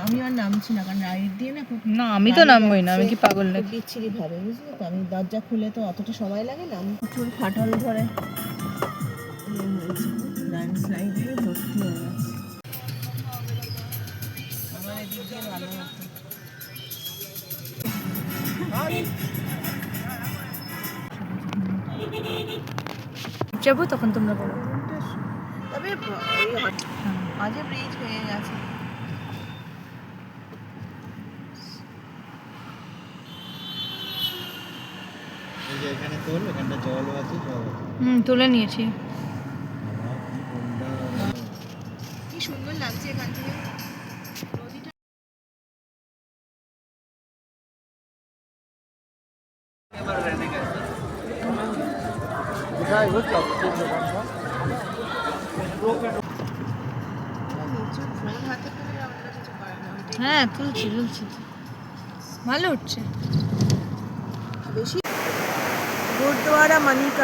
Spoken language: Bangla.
আমি আর নামছি না, কারণ রাইড দিয়ে না খুব, না আমি তো নামবোই না, আমি কি পাগল নাকি? বিচ্ছিরি ভাবে, বুঝলি তো, আমি দরজা খুলে তো অতটা সময় লাগে না, প্রচুর ফাটল ধরে ল্যান্ডস্লাইডে ভর্তি হয়ে গেছে। আমার এদিক দিয়ে ভালো হতো। যাবো তখন তোমরা বলো। তবে মাঝে ব্রিজ হয়ে গেছে। এখানে তোল, এখানটা জল আছে, তুলে নিয়েছি। কি সুন্দর লাগছে এখান থেকে হ্যাঁ তুলছি ভালো উঠছে। বেশি। গুরুদ্বারা মানিকা